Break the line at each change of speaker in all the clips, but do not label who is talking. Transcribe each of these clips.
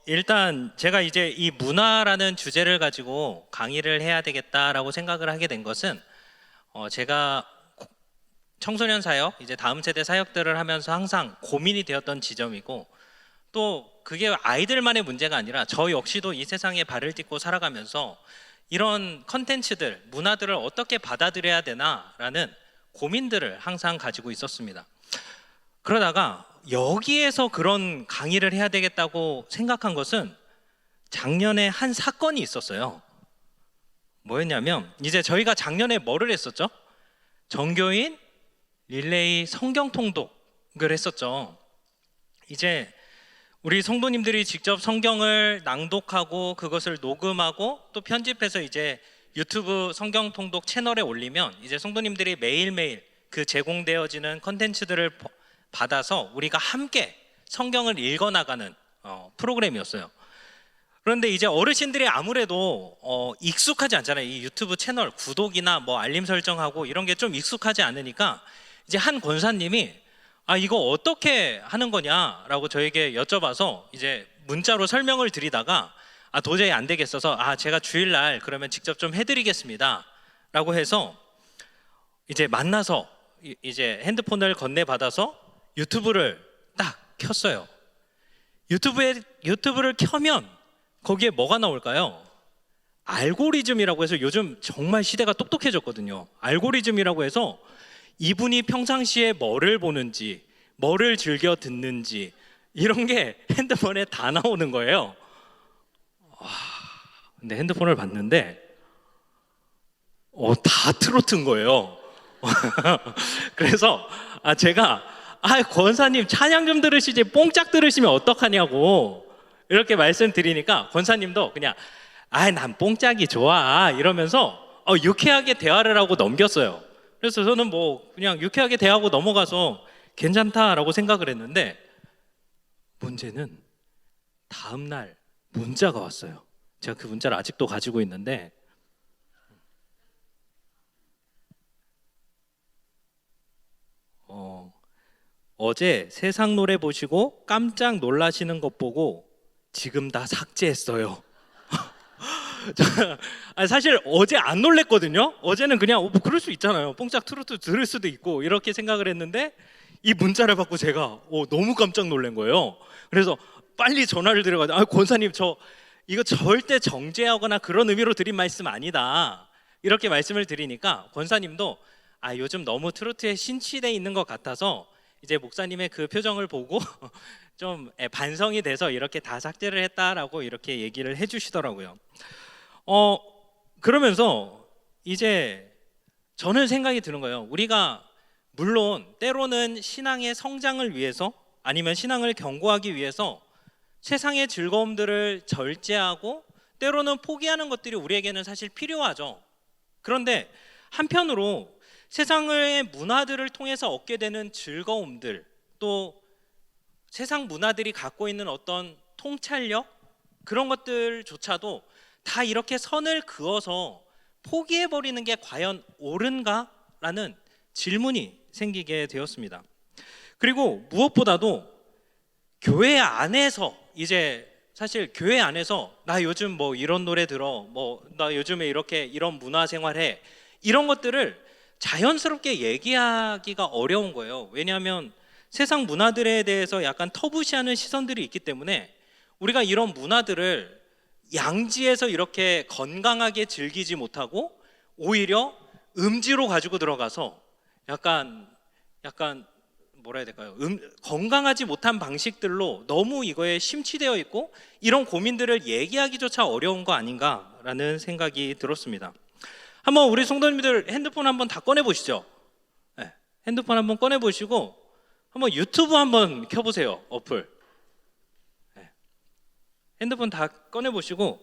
일단 제가 이제 이 문화라는 주제를 가지고 강의를 해야 되겠다라고 생각을 하게 된 것은 제가 청소년 사역, 이제 다음 세대 사역들을 하면서 항상 고민이 되었던 지점이고, 또 그게 아이들만의 문제가 아니라 저 역시도 이 세상에 발을 딛고 살아가면서 이런 컨텐츠들, 문화들을 어떻게 받아들여야 되나라는 고민들을 항상 가지고 있었습니다. 그러다가 여기에서 그런 강의를 해야 되겠다고 생각한 것은 작년에 한 사건이 있었어요. 뭐였냐면, 이제 저희가 작년에 뭐를 했었죠? 정교인 릴레이 성경 통독을 했었죠. 이제 우리 성도님들이 직접 성경을 낭독하고 그것을 녹음하고 또 편집해서 이제 유튜브 성경 통독 채널에 올리면 이제 성도님들이 매일매일 그 제공되어지는 컨텐츠들을 받아서 우리가 함께 성경을 읽어나가는 프로그램이었어요. 그런데 이제 어르신들이 아무래도 익숙하지 않잖아요. 이 유튜브 채널 구독이나 뭐 알림 설정하고 이런 게 좀 익숙하지 않으니까 이제 한 권사님이 이거 어떻게 하는 거냐라고 저에게 여쭤봐서 이제 문자로 설명을 드리다가 도저히 안 되겠어서 제가 주일날 그러면 직접 좀 해드리겠습니다 라고 해서 이제 만나서 이제 핸드폰을 건네받아서 유튜브를 딱 켰어요. 유튜브를 켜면 거기에 뭐가 나올까요? 알고리즘이라고 해서, 요즘 정말 시대가 똑똑해졌거든요. 알고리즘이라고 해서 이분이 평상시에 뭐를 보는지, 뭐를 즐겨 듣는지 이런 게 핸드폰에 다 나오는 거예요. 근데 핸드폰을 봤는데 다 트로트인 거예요. 그래서 제가 권사님 찬양 좀 들으시지 뽕짝 들으시면 어떡하냐고 이렇게 말씀드리니까 권사님도 그냥 난 뽕짝이 좋아 이러면서 유쾌하게 대화를 하고 넘겼어요. 그래서 저는 뭐 그냥 유쾌하게 대하고 넘어가서 괜찮다라고 생각을 했는데, 문제는 다음 날 문자가 왔어요. 제가 그 문자를 아직도 가지고 있는데, 어제 세상 노래 보시고 깜짝 놀라시는 것 보고 지금 다 삭제했어요. 사실 어제 안 놀랬거든요. 어제는 그냥 뭐 그럴 수 있잖아요. 뽕짝 트로트 들을 수도 있고 이렇게 생각을 했는데, 이 문자를 받고 제가 너무 깜짝 놀란 거예요. 그래서 빨리 전화를 드려가지고 권사님 저 이거 절대 정죄하거나 그런 의미로 드린 말씀 아니다 이렇게 말씀을 드리니까 권사님도 요즘 너무 트로트에 신취돼 있는 것 같아서 이제 목사님의 그 표정을 보고 좀 반성이 돼서 이렇게 다 삭제를 했다라고 이렇게 얘기를 해주시더라고요. 그러면서 이제 저는 생각이 드는 거예요. 우리가 물론 때로는 신앙의 성장을 위해서, 아니면 신앙을 견고하기 위해서 세상의 즐거움들을 절제하고 때로는 포기하는 것들이 우리에게는 사실 필요하죠. 그런데 한편으로 세상의 문화들을 통해서 얻게 되는 즐거움들, 또 세상 문화들이 갖고 있는 어떤 통찰력, 그런 것들조차도 다 이렇게 선을 그어서 포기해버리는 게 과연 옳은가라는 질문이 생기게 되었습니다. 그리고 무엇보다도 교회 안에서, 이제 사실 교회 안에서 나 요즘 뭐 이런 노래 들어, 뭐 나 요즘에 이런 문화 생활해, 이런 것들을 자연스럽게 얘기하기가 어려운 거예요. 왜냐하면 세상 문화들에 대해서 약간 터부시하는 시선들이 있기 때문에 우리가 이런 문화들을 양지에서 이렇게 건강하게 즐기지 못하고 오히려 음지로 가지고 들어가서 약간 뭐라 해야 될까요? 건강하지 못한 방식들로 너무 이거에 심취되어 있고 이런 고민들을 얘기하기조차 어려운 거 아닌가라는 생각이 들었습니다. 한번 우리 성도님들 핸드폰 한번 다 꺼내 보시죠. 네, 핸드폰 한번 꺼내 보시고 한번 유튜브 한번 켜보세요. 어플. 네, 핸드폰 다 꺼내 보시고,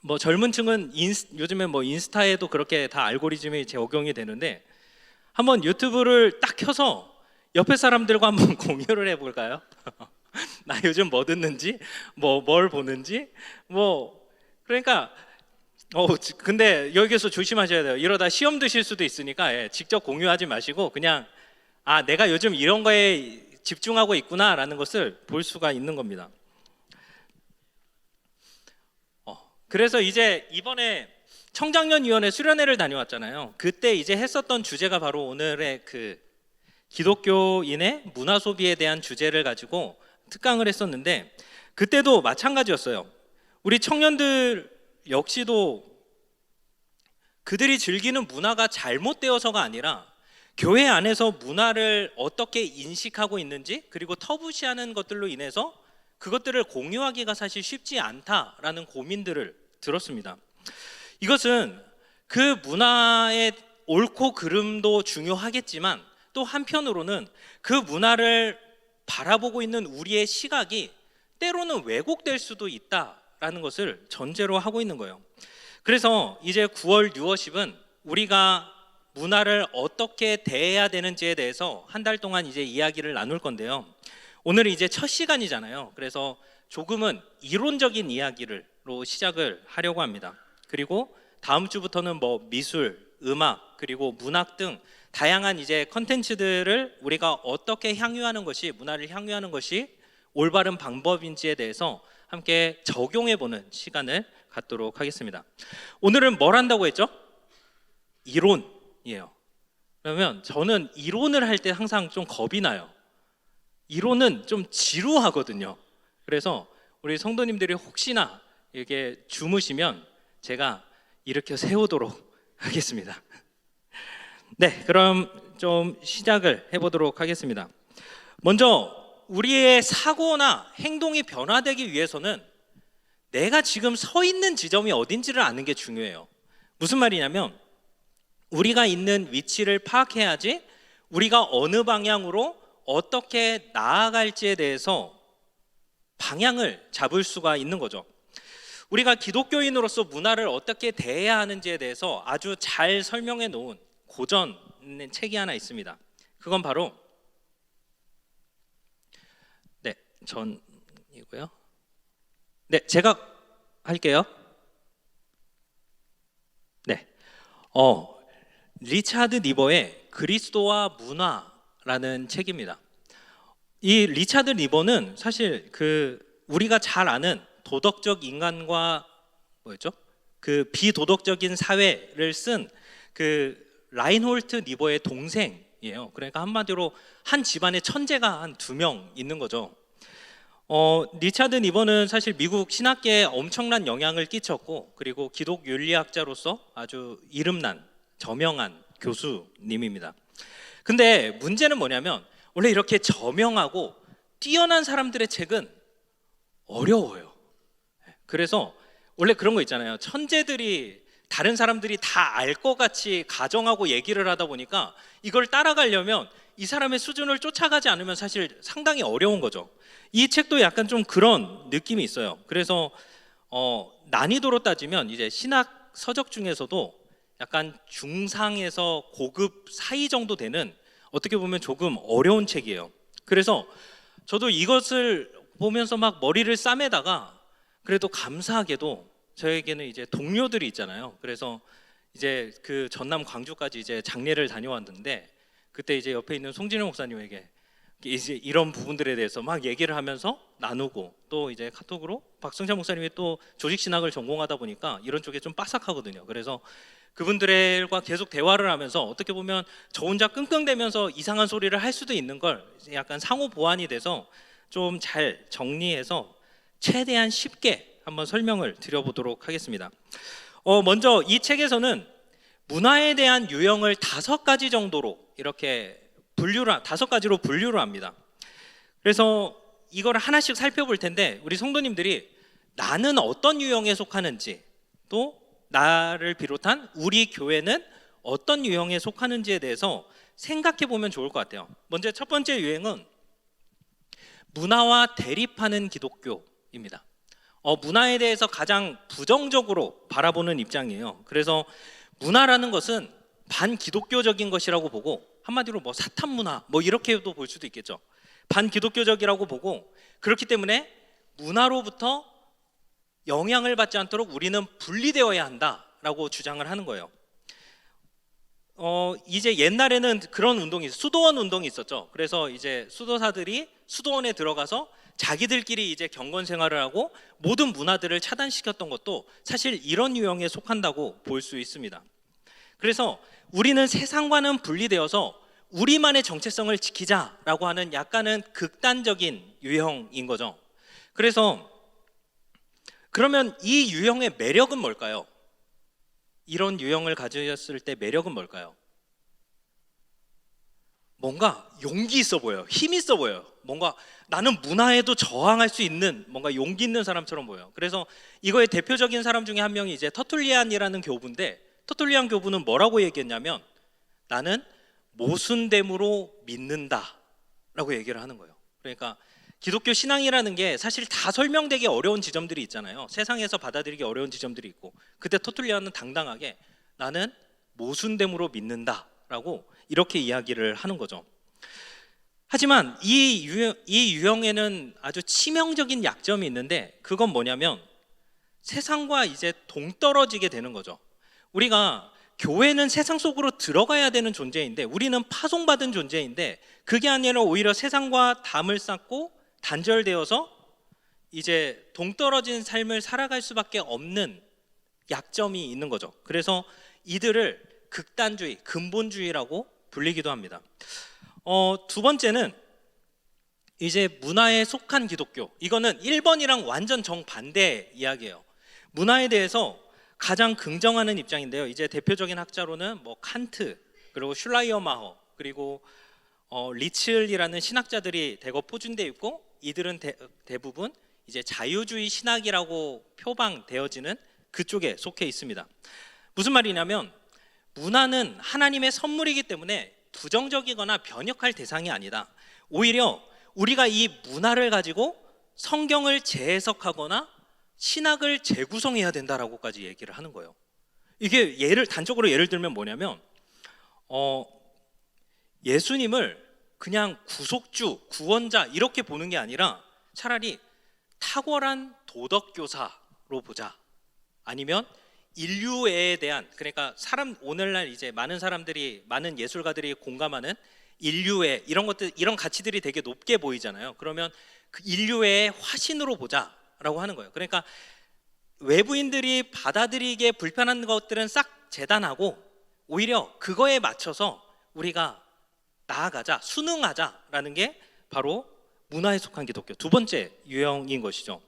뭐 젊은 층은 요즘에 뭐 인스타에도 그렇게 다 알고리즘이 적용이 되는데, 한번 유튜브를 딱 켜서 옆에 사람들과 한번 공유를 해볼까요? 나 요즘 뭐 듣는지, 뭘 보는지, 그러니까 근데 여기서 조심하셔야 돼요. 이러다 시험 드실 수도 있으니까 직접 공유하지 마시고 그냥 내가 요즘 이런 거에 집중하고 있구나라는 것을 볼 수가 있는 겁니다. 그래서 이제 이번에 청장년위원회 수련회를 다녀왔잖아요. 그때 이제 했었던 주제가 바로 오늘의 그 기독교인의 문화 소비에 대한 주제를 가지고 특강을 했었는데, 그때도 마찬가지였어요. 우리 청년들 역시도 그들이 즐기는 문화가 잘못되어서가 아니라 교회 안에서 문화를 어떻게 인식하고 있는지, 그리고 터부시하는 것들로 인해서 그것들을 공유하기가 사실 쉽지 않다라는 고민들을 들었습니다. 이것은 그 문화의 옳고 그름도 중요하겠지만 또 한편으로는 그 문화를 바라보고 있는 우리의 시각이 때로는 왜곡될 수도 있다라는 것을 전제로 하고 있는 거예요. 그래서 이제 9월 뉴워십은 우리가 문화를 어떻게 대해야 되는지에 대해서 한 달 동안 이제 이야기를 나눌 건데요. 오늘은 이제 첫 시간이잖아요. 그래서 조금은 이론적인 이야기로 시작을 하려고 합니다. 그리고 다음 주부터는 뭐 미술, 음악, 그리고 문학 등 다양한 이제 컨텐츠들을 우리가 어떻게 향유하는 것이, 문화를 향유하는 것이 올바른 방법인지에 대해서 함께 적용해 보는 시간을 갖도록 하겠습니다. 오늘은 뭘 한다고 했죠? 이론이에요. 그러면 저는 이론을 할 때 항상 좀 겁이 나요. 이론은 좀 지루하거든요. 그래서 우리 성도님들이 혹시나 이렇게 주무시면 제가 일으켜 세우도록 하겠습니다. 네, 그럼 좀 시작을 해보도록 하겠습니다. 먼저 우리의 사고나 행동이 변화되기 위해서는 내가 지금 서 있는 지점이 어딘지를 아는 게 중요해요. 무슨 말이냐면 우리가 있는 위치를 파악해야지 우리가 어느 방향으로 어떻게 나아갈지에 대해서 방향을 잡을 수가 있는 거죠. 우리가 기독교인으로서 문화를 어떻게 대해야 하는지에 대해서 아주 잘 설명해 놓은 고전 책이 하나 있습니다. 그건 바로 전이고요. 네, 제가 할게요. 네, 리차드 니버의 그리스도와 문화라는 책입니다. 이 리차드 니버는 사실 우리가 잘 아는 도덕적 인간과 그 비도덕적인 사회를 쓴 그 라인홀트 니버의 동생이에요. 그러니까 한마디로 한 집안에 천재가 한 2명 있는 거죠. 리차드 니버는 사실 미국 신학계에 엄청난 영향을 끼쳤고, 그리고 기독 윤리학자로서 아주 이름난 저명한 교수님입니다. 근데 문제는 뭐냐면 원래 이렇게 저명하고 뛰어난 사람들의 책은 어려워요. 그래서 원래 그런 거 있잖아요. 천재들이 다른 사람들이 다 알 것 같이 가정하고 얘기를 하다 보니까 이걸 따라가려면 이 사람의 수준을 쫓아가지 않으면 사실 상당히 어려운 거죠. 이 책도 약간 좀 그런 느낌이 있어요. 그래서 난이도로 따지면 이제 신학 서적 중에서도 약간 중상에서 고급 사이 정도 되는, 어떻게 보면 조금 어려운 책이에요. 그래서 저도 이것을 보면서 막 머리를 싸매다가 그래도 감사하게도 저에게는 이제 동료들이 있잖아요. 그래서 이제 그 전남 광주까지 이제 장례를 다녀왔는데, 그때 이제 옆에 있는 송진영 목사님에게 이제 이런 부분들에 대해서 막 얘기를 하면서 나누고, 또 이제 카톡으로 박성찬 목사님이 또 조직 신학을 전공하다 보니까 이런 쪽에 좀 빠삭하거든요. 그래서 그분들과 계속 대화를 하면서 어떻게 보면 저 혼자 끙끙대면서 이상한 소리를 할 수도 있는 걸 약간 상호 보완이 돼서 좀 잘 정리해서 최대한 쉽게 한번 설명을 드려보도록 하겠습니다. 먼저 이 책에서는 문화에 대한 유형을 5가지 정도로 이렇게 5가지로 분류를 합니다. 그래서 이걸 하나씩 살펴볼 텐데, 우리 성도님들이 나는 어떤 유형에 속하는지, 또 나를 비롯한 우리 교회는 어떤 유형에 속하는지에 대해서 생각해 보면 좋을 것 같아요. 먼저 첫 번째 유형은 문화와 대립하는 기독교입니다. 문화에 대해서 가장 부정적으로 바라보는 입장이에요. 그래서 문화라는 것은 반기독교적인 것이라고 보고, 한마디로 뭐 사탄 문화 뭐 이렇게도 볼 수도 있겠죠. 반기독교적이라고 보고, 그렇기 때문에 문화로부터 영향을 받지 않도록 우리는 분리되어야 한다라고 주장을 하는 거예요. 이제 옛날에는 그런 운동이, 수도원 운동이 있었죠. 그래서 이제 수도사들이 수도원에 들어가서 자기들끼리 이제 경건 생활을 하고 모든 문화들을 차단시켰던 것도 사실 이런 유형에 속한다고 볼 수 있습니다. 그래서 우리는 세상과는 분리되어서 우리만의 정체성을 지키자라고 하는 약간은 극단적인 유형인 거죠. 그래서 그러면 이 유형의 매력은 뭘까요? 이런 유형을 가졌을 때 매력은 뭘까요? 뭔가 용기 있어 보여요. 힘 있어 보여요. 뭔가 나는 문화에도 저항할 수 있는 뭔가 용기 있는 사람처럼 보여요. 그래서 이거의 대표적인 사람 중에 한 명이 이제 터툴리안이라는 교부인데, 터툴리안 교부는 뭐라고 얘기했냐면 나는 모순됨으로 믿는다라고 얘기를 하는 거예요. 그러니까 기독교 신앙이라는 게 사실 다 설명되기 어려운 지점들이 있잖아요. 세상에서 받아들이기 어려운 지점들이 있고, 그때 터툴리안은 당당하게 나는 모순됨으로 믿는다라고 이렇게 이야기를 하는 거죠. 하지만 이 유형에는 아주 치명적인 약점이 있는데, 그건 뭐냐면 세상과 이제 동떨어지게 되는 거죠. 우리가 교회는 세상 속으로 들어가야 되는 존재인데, 우리는 파송받은 존재인데, 그게 아니라 오히려 세상과 담을 쌓고 단절되어서 이제 동떨어진 삶을 살아갈 수밖에 없는 약점이 있는 거죠. 그래서 이들을 극단주의, 근본주의라고 불리기도 합니다. 두 번째는 이제 문화에 속한 기독교. 이거는 1번이랑 완전 정반대 이야기예요. 문화에 대해서 가장 긍정하는 입장인데요. 이제 대표적인 학자로는 뭐 칸트, 그리고 슐라이어마허, 그리고 리츠을이라는 신학자들이 대거 포진되어 있고, 이들은 대부분 이제 자유주의 신학이라고 표방되어지는 그쪽에 속해 있습니다. 무슨 말이냐면 문화는 하나님의 선물이기 때문에 부정적이거나 변역할 대상이 아니다. 오히려 우리가 이 문화를 가지고 성경을 재해석하거나 신학을 재구성해야 된다라고까지 얘기를 하는 거예요. 이게 단적으로 예를 들면 뭐냐면 예수님을 그냥 구속주, 구원자 이렇게 보는 게 아니라 차라리 탁월한 도덕교사로 보자. 아니면 인류애에 대한, 그러니까 오늘날 이제 많은 예술가들이 공감하는 인류애, 이런 것들, 이런 가치들이 되게 높게 보이잖아요. 그러면 그 인류애의 화신으로 보자라고 하는 거예요. 그러니까 외부인들이 받아들이기에 불편한 것들은 싹 재단하고 오히려 그거에 맞춰서 우리가 나아가자, 순응하자라는 게 바로 문화에 속한 기독교 두 번째 유형인 것이죠.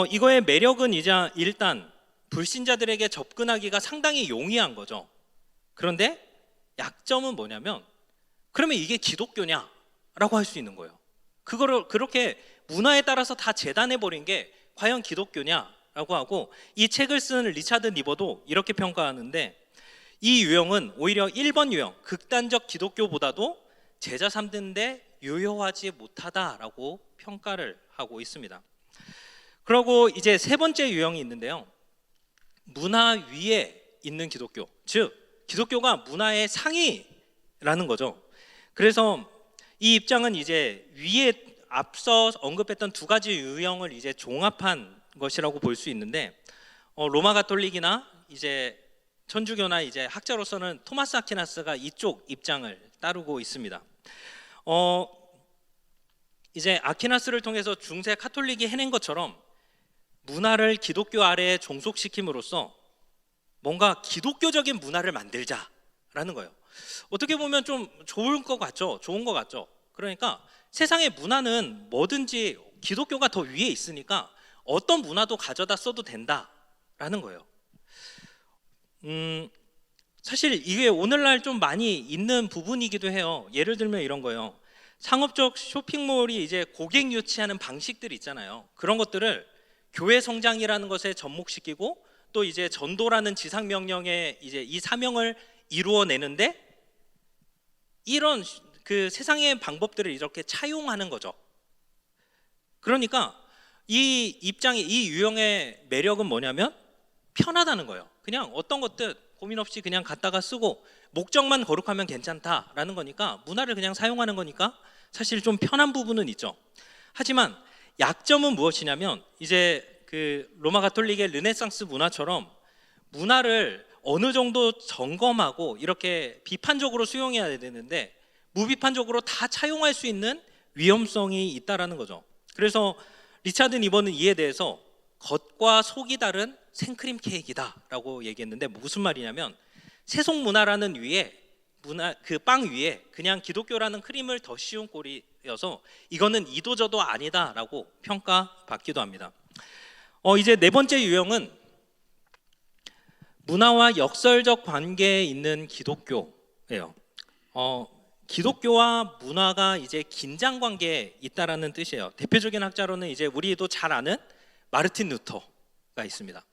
이거의 매력은 이제 일단 불신자들에게 접근하기가 상당히 용이한 거죠. 그런데 약점은 뭐냐면 그러면 이게 기독교냐라고 할 수 있는 거예요. 그거를 그렇게 문화에 따라서 다 재단해 버린 게 과연 기독교냐라고 하고, 이 책을 쓴 리차드 니버도 이렇게 평가하는데 이 유형은 오히려 1번 유형 극단적 기독교보다도 제자 삼는데 유효하지 못하다라고 평가를 하고 있습니다. 그리고 이제 세 번째 유형이 있는데요. 문화 위에 있는 기독교, 즉 기독교가 문화의 상위라는 거죠. 그래서 이 입장은 이제 위에 앞서 언급했던 두 가지 유형을 이제 종합한 것이라고 볼 수 있는데, 로마 가톨릭이나 이제 천주교나 이제 학자로서는 토마스 아퀴나스가 이쪽 입장을 따르고 있습니다. 이제 아퀴나스를 통해서 중세 카톨릭이 해낸 것처럼 문화를 기독교 아래에 종속시킴으로써 뭔가 기독교적인 문화를 만들자라는 거예요. 어떻게 보면 좀 좋은 것 같죠? 그러니까 세상의 문화는 뭐든지 기독교가 더 위에 있으니까 어떤 문화도 가져다 써도 된다라는 거예요. 사실 이게 오늘날 좀 많이 있는 부분이기도 해요. 예를 들면 이런 거예요. 상업적 쇼핑몰이 이제 고객 유치하는 방식들이 있잖아요. 그런 것들을 교회 성장이라는 것에 접목시키고 또 이제 전도라는 지상 명령에 이제 이 사명을 이루어내는데 이런 그 세상의 방법들을 이렇게 차용하는 거죠. 그러니까 이 유형의 매력은 뭐냐면 편하다는 거예요. 그냥 어떤 것들 고민 없이 그냥 갖다가 쓰고 목적만 거룩하면 괜찮다라는 거니까, 문화를 그냥 사용하는 거니까 사실 좀 편한 부분은 있죠. 하지만 약점은 무엇이냐면 이제 그 로마 가톨릭의 르네상스 문화처럼 문화를 어느 정도 점검하고 이렇게 비판적으로 수용해야 되는데 무비판적으로 다 차용할 수 있는 위험성이 있다라는 거죠. 그래서 리차드 니버는 이에 대해서 겉과 속이 다른 생크림 케이크다라고 얘기했는데 무슨 말이냐면 세속 문화라는 위에 그 빵 위에 그냥 기독교라는 크림을 더 씌운 꼴이어서 이거는 이도저도 아니다라고 평가받기도 합니다. 이제 네 번째 유형은 문화와 역설적 관계에 있는 기독교예요. 기독교와 문화가 이제 긴장 관계에 있다라는 뜻이에요. 대표적인 학자로는 이제 우리도 잘 아는 마르틴 루터가 있습니다.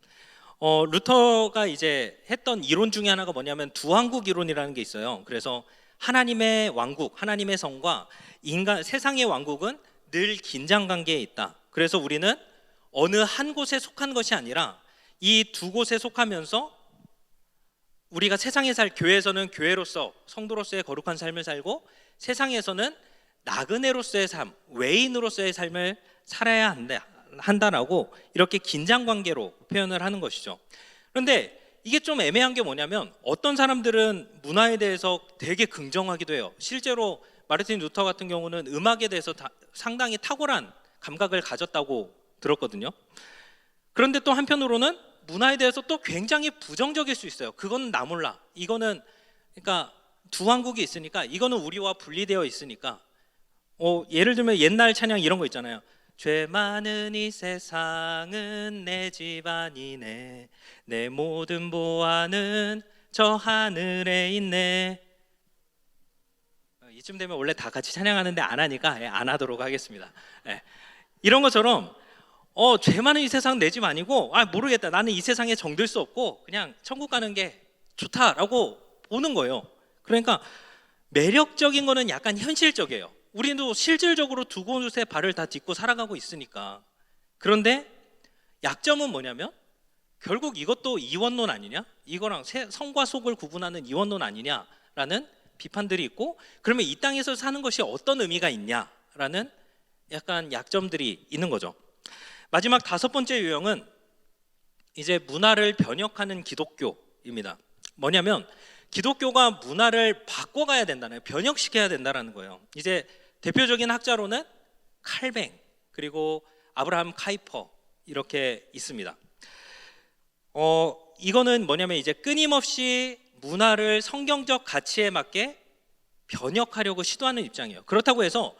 루터가 이제 했던 이론 중에 하나가 뭐냐면 두왕국 이론이라는 게 있어요. 그래서 하나님의 왕국, 하나님의 성과 세상의 왕국은 늘 긴장 관계에 있다. 그래서 우리는 어느 한 곳에 속한 것이 아니라 이 두 곳에 속하면서 우리가 세상에 교회에서는 교회로서 성도로서의 거룩한 삶을 살고 세상에서는 나그네로서의 삶, 외인으로서의 삶을 살아야 한다라고 이렇게 긴장 관계로 표현을 하는 것이죠. 그런데 이게 좀 애매한 게 뭐냐면 어떤 사람들은 문화에 대해서 되게 긍정하기도 해요. 실제로 마르틴 루터 같은 경우는 음악에 대해서 상당히 탁월한 감각을 가졌다고 들었거든요. 그런데 또 한편으로는 문화에 대해서 또 굉장히 부정적일 수 있어요. 그건 나 몰라. 이거는 그러니까 두 왕국이 있으니까 이거는 우리와 분리되어 있으니까 예를 들면 옛날 찬양 이런 거 있잖아요. 죄 많은 이 세상은 내 집안이네 내 모든 보화는 저 하늘에 있네. 이쯤 되면 원래 다 같이 찬양하는데 안 하니까 안 하도록 하겠습니다. 이런 것처럼 죄 많은 이 세상 내 집 아니고 모르겠다 나는 이 세상에 정들 수 없고 그냥 천국 가는 게 좋다라고 보는 거예요. 그러니까 매력적인 거는 약간 현실적이에요. 우리도 실질적으로 두 곳에 발을 다 딛고 살아가고 있으니까. 그런데 약점은 뭐냐면 결국 이것도 이원론 아니냐? 이거랑 성과 속을 구분하는 이원론 아니냐라는 비판들이 있고 그러면 이 땅에서 사는 것이 어떤 의미가 있냐라는 약간 약점들이 있는 거죠. 마지막 다섯 번째 유형은 이제 문화를 변혁하는 기독교입니다. 뭐냐면 기독교가 문화를 바꿔가야 된다는, 변혁시켜야 된다는 거예요. 이제 대표적인 학자로는 칼뱅 그리고 아브라함 카이퍼 이렇게 있습니다. 이거는 뭐냐면 이제 끊임없이 문화를 성경적 가치에 맞게 변혁하려고 시도하는 입장이에요. 그렇다고 해서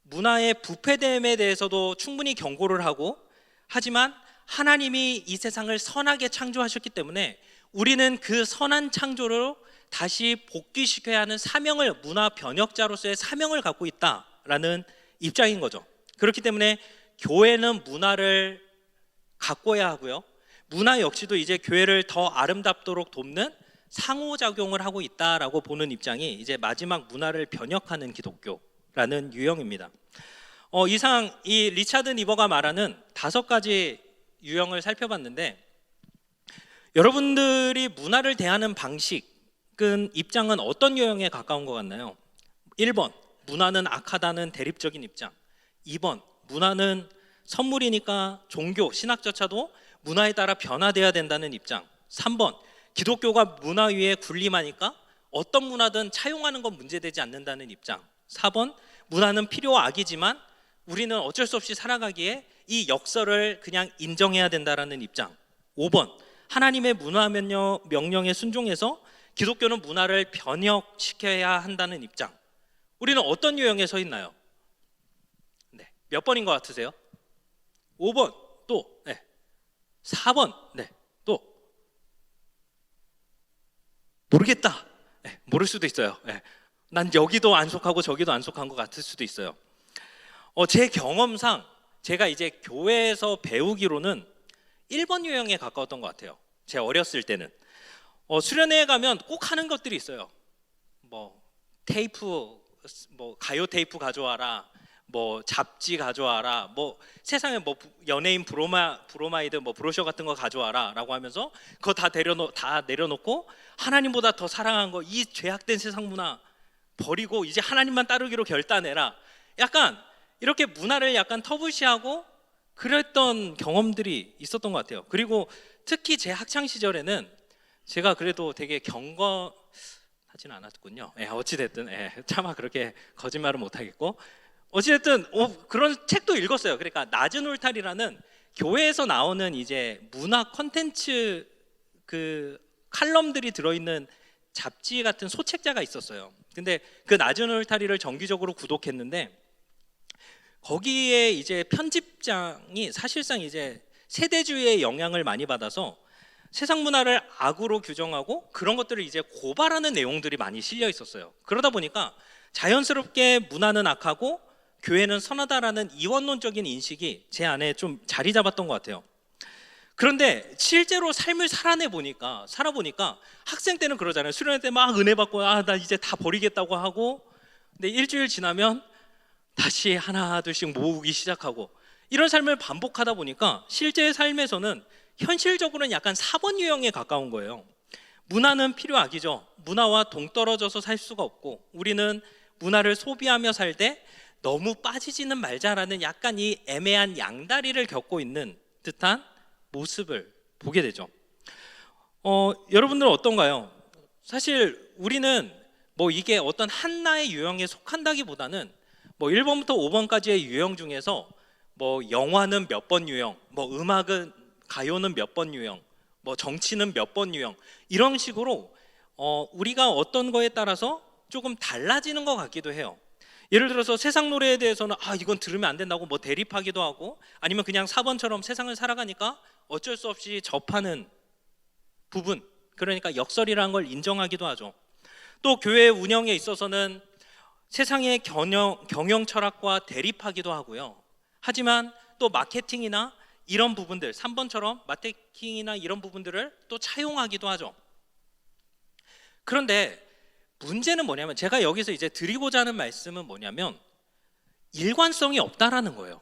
문화의 부패됨에 대해서도 충분히 경고를 하고 하지만 하나님이 이 세상을 선하게 창조하셨기 때문에 우리는 그 선한 창조로 다시 복귀시켜야 하는 사명을 문화 변혁자로서의 사명을 갖고 있다라는 입장인 거죠. 그렇기 때문에 교회는 문화를 가꿔야 하고요. 문화 역시도 이제 교회를 더 아름답도록 돕는 상호작용을 하고 있다라고 보는 입장이 이제 마지막 문화를 변혁하는 기독교라는 유형입니다. 이상 이 리차드 니버가 말하는 5가지 유형을 살펴봤는데 여러분들이 문화를 대하는 방식은 입장은 어떤 유형에 가까운 것 같나요? 1번 문화는 악하다는 대립적인 입장. 2번 문화는 선물이니까 종교, 신학조차도 문화에 따라 변화돼야 된다는 입장. 3번 기독교가 문화 위에 군림하니까 어떤 문화든 차용하는 건 문제되지 않는다는 입장. 4번 문화는 필요악이지만 우리는 어쩔 수 없이 살아가기에 이 역설을 그냥 인정해야 된다는 입장. 5번 하나님의 문화 명령에 순종해서 기독교는 문화를 변혁시켜야 한다는 입장. 우리는 어떤 유형에 서 있나요? 몇 번인 것 같으세요? 5번 또 4번 또 모르겠다. 모를 수도 있어요. 난 여기도 안 속하고 저기도 안 속한 것 같을 수도 있어요. 제 경험상 제가 이제 교회에서 배우기로는 1번 유형에 가까웠던 것 같아요. 제가 어렸을 때는 수련회에 가면 꼭 하는 것들이 있어요. 테이프, 가요 테이프 가져와라, 잡지 가져와라, 세상에 연예인 브로마이드 브로셔 같은 거 가져와라라고 하면서 그거 다 내려놓고 하나님보다 더 사랑한 거 이 죄악된 세상 문화 버리고 이제 하나님만 따르기로 결단해라. 약간 이렇게 문화를 약간 터부시하고 그랬던 경험들이 있었던 것 같아요. 그리고 특히 제 학창 시절에는 제가 그래도 되게 경건하지는 않았군요. 어찌됐든 차마 그렇게 거짓말은 못하겠고 어찌됐든 그런 책도 읽었어요. 그러니까 낮은 울타리라는 교회에서 나오는 이제 문화 콘텐츠 그 칼럼들이 들어있는 잡지 같은 소책자가 있었어요. 근데 그 낮은 울타리를 정기적으로 구독했는데 거기에 이제 편집장이 사실상 이제 세대주의의 영향을 많이 받아서 세상 문화를 악으로 규정하고 그런 것들을 이제 고발하는 내용들이 많이 실려 있었어요. 그러다 보니까 자연스럽게 문화는 악하고 교회는 선하다라는 이원론적인 인식이 제 안에 좀 자리 잡았던 것 같아요. 그런데 실제로 삶을 살아보니까 학생 때는 그러잖아요. 수련회 때 막 은혜 받고 나 이제 다 버리겠다고 하고, 근데 일주일 지나면 다시 하나 둘씩 모으기 시작하고 이런 삶을 반복하다 보니까 실제 삶에서는 현실적으로는 약간 4번 유형에 가까운 거예요. 문화는 필요악이죠. 문화와 동떨어져서 살 수가 없고 우리는 문화를 소비하며 살 때 너무 빠지지는 말자라는 약간 이 애매한 양다리를 겪고 있는 듯한 모습을 보게 되죠. 여러분들은 어떤가요? 사실 우리는 뭐 이게 어떤 하나의 유형에 속한다기보다는 뭐 1번부터 5번까지의 유형 중에서 뭐 영화는 몇 번 유형, 뭐 음악은 가요는 몇 번 유형, 뭐 정치는 몇 번 유형 이런 식으로 우리가 어떤 거에 따라서 조금 달라지는 것 같기도 해요. 예를 들어서 세상 노래에 대해서는 이건 들으면 안 된다고 뭐 대립하기도 하고 아니면 그냥 4번처럼 세상을 살아가니까 어쩔 수 없이 접하는 부분, 그러니까 역설이라는 걸 인정하기도 하죠. 또 교회 운영에 있어서는 세상의 경영 철학과 대립하기도 하고요. 하지만 또 마케팅이나 이런 부분들, 3번처럼 마케팅이나 이런 부분들을 또 차용하기도 하죠. 그런데 문제는 뭐냐면 제가 여기서 이제 드리고자 하는 말씀은 뭐냐면 일관성이 없다라는 거예요.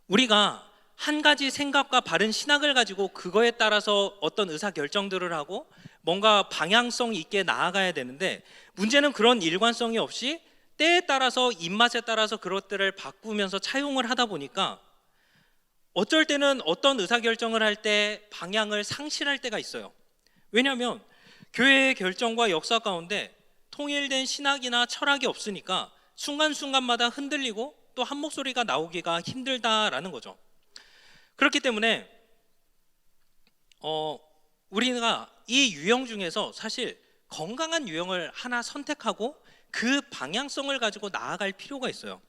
우리가 한 가지 생각과 바른 신학을 가지고 그거에 따라서 어떤 의사결정들을 하고 뭔가 방향성 있게 나아가야 되는데 문제는 그런 일관성이 없이 때에 따라서 입맛에 따라서 그것들을 바꾸면서 차용을 하다 보니까 어쩔 때는 어떤 의사결정을 할 때 방향을 상실할 때가 있어요. 왜냐하면 교회의 결정과 역사 가운데 통일된 신학이나 철학이 없으니까 순간순간마다 흔들리고 또 한 목소리가 나오기가 힘들다라는 거죠. 그렇기 때문에 우리가 이 유형 중에서 사실 건강한 유형을 하나 선택하고 그 방향성을 가지고 나아갈 필요가 있어요.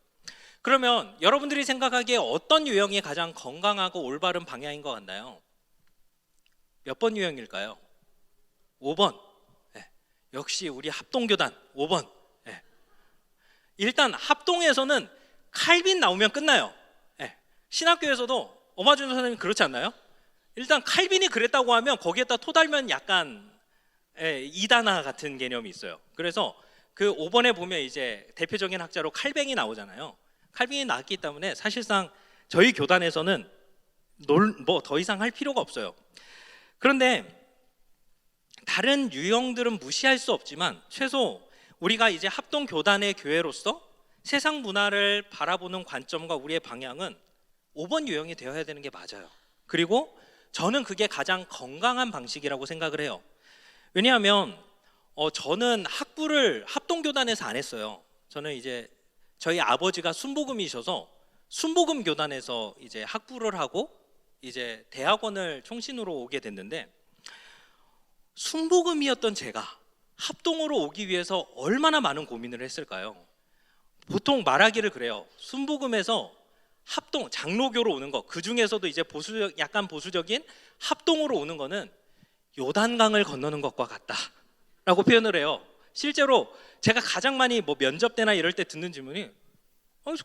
그러면 여러분들이 생각하기에 어떤 유형이 가장 건강하고 올바른 방향인 것 같나요? 몇 번 유형일까요? 5번. 네. 역시 우리 합동교단 5번. 네. 일단 합동에서는 칼빈 나오면 끝나요. 네. 신학교에서도 엄하준 선생님 그렇지 않나요? 일단 칼빈이 그랬다고 하면 거기에다 토 달면 약간 이단화 같은 개념이 있어요. 그래서 그 5번에 보면 이제 대표적인 학자로 칼뱅이 나오잖아요. 칼뱅이 나왔기 때문에 사실상 저희 교단에서는 뭐 더 이상 할 필요가 없어요. 그런데 다른 유형들은 무시할 수 없지만 최소 우리가 이제 합동 교단의 교회로서 세상 문화를 바라보는 관점과 우리의 방향은 5번 유형이 되어야 되는 게 맞아요. 그리고 저는 그게 가장 건강한 방식이라고 생각을 해요. 왜냐하면 저는 학부를 합동교단에서 안 했어요. 저는 이제 저희 아버지가 순복음이셔서 순복음 교단에서 이제 학부를 하고 이제 대학원을 총신으로 오게 됐는데 순복음이었던 제가 합동으로 오기 위해서 얼마나 많은 고민을 했을까요? 보통 말하기를 그래요. 순복음에서 합동 장로교로 오는 거, 그 중에서도 이제 약간 보수적인 합동으로 오는 거는 요단강을 건너는 것과 같다라고 표현을 해요. 실제로 제가 가장 많이 뭐 면접 때나 이럴 때 듣는 질문이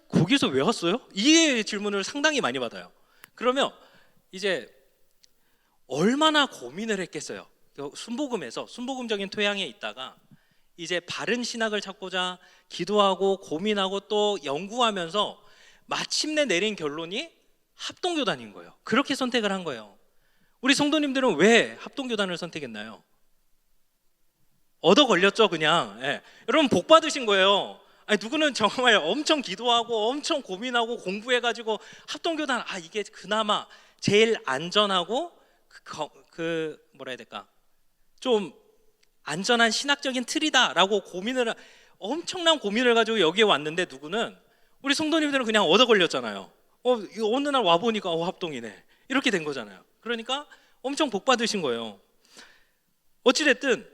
거기서 왜 왔어요? 이 질문을 상당히 많이 받아요. 그러면 이제 얼마나 고민을 했겠어요. 순복음에서 순복음적인 토양에 있다가 이제 바른 신학을 찾고자 기도하고 고민하고 또 연구하면서 마침내 내린 결론이 합동교단인 거예요. 그렇게 선택을 한 거예요. 우리 성도님들은 왜 합동교단을 선택했나요? 얻어 걸렸죠, 그냥. 예. 여러분 복 받으신 거예요. 아니, 누구는 정말 엄청 기도하고 엄청 고민하고 공부해가지고 합동교단 이게 그나마 제일 안전하고 뭐라 해야 될까? 좀 안전한 신학적인 틀이다라고 엄청난 고민을 가지고 여기에 왔는데 누구는 우리 성도님들은 그냥 얻어 걸렸잖아요. 이거 어느 날 와 보니까 합동이네. 이렇게 된 거잖아요. 그러니까 엄청 복 받으신 거예요. 어찌 됐든